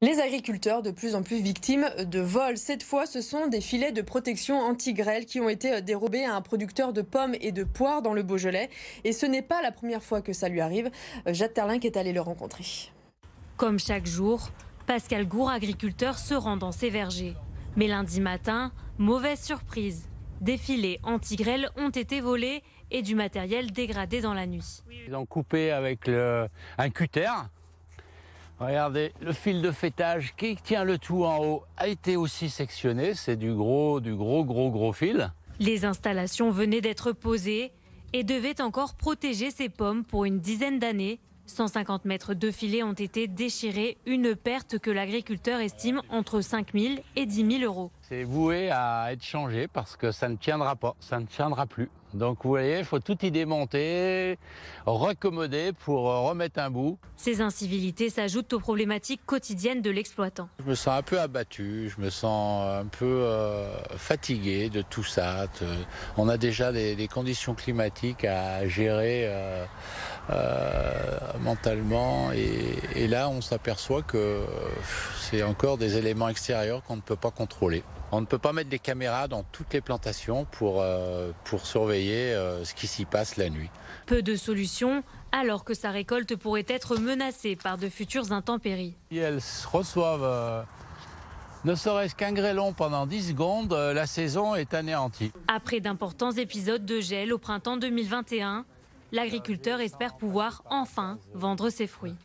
Les agriculteurs de plus en plus victimes de vols. Cette fois, ce sont des filets de protection anti-grêle qui ont été dérobés à un producteur de pommes et de poires dans le Beaujolais. Et ce n'est pas la première fois que ça lui arrive. Jade Terlinck est allé le rencontrer. Comme chaque jour, Pascal Gour, agriculteur, se rend dans ses vergers. Mais lundi matin, mauvaise surprise. Des filets anti-grêle ont été volés et du matériel dégradé dans la nuit. Ils ont coupé avec un cutter. Regardez, le fil de fêtage qui tient le tout en haut a été aussi sectionné. C'est du gros fil. Les installations venaient d'être posées et devaient encore protéger ces pommes pour une dizaine d'années. 150 mètres de filets ont été déchirés, une perte que l'agriculteur estime entre 5 000 et 10 000 euros. C'est voué à être changé parce que ça ne tiendra pas, ça ne tiendra plus. Donc vous voyez, il faut tout y démonter, raccommoder pour remettre un bout. Ces incivilités s'ajoutent aux problématiques quotidiennes de l'exploitant. Je me sens un peu abattu, je me sens un peu fatigué de tout ça. On a déjà des conditions climatiques à gérer mentalement et là on s'aperçoit que c'est encore des éléments extérieurs qu'on ne peut pas contrôler. On ne peut pas mettre des caméras dans toutes les plantations pour surveiller ce qui s'y passe la nuit. Peu de solutions alors que sa récolte pourrait être menacée par de futures intempéries. Si elles reçoivent ne serait-ce qu'un grêlon pendant 10 secondes, la saison est anéantie. Après d'importants épisodes de gel au printemps 2021, l'agriculteur espère pouvoir enfin vendre ses fruits.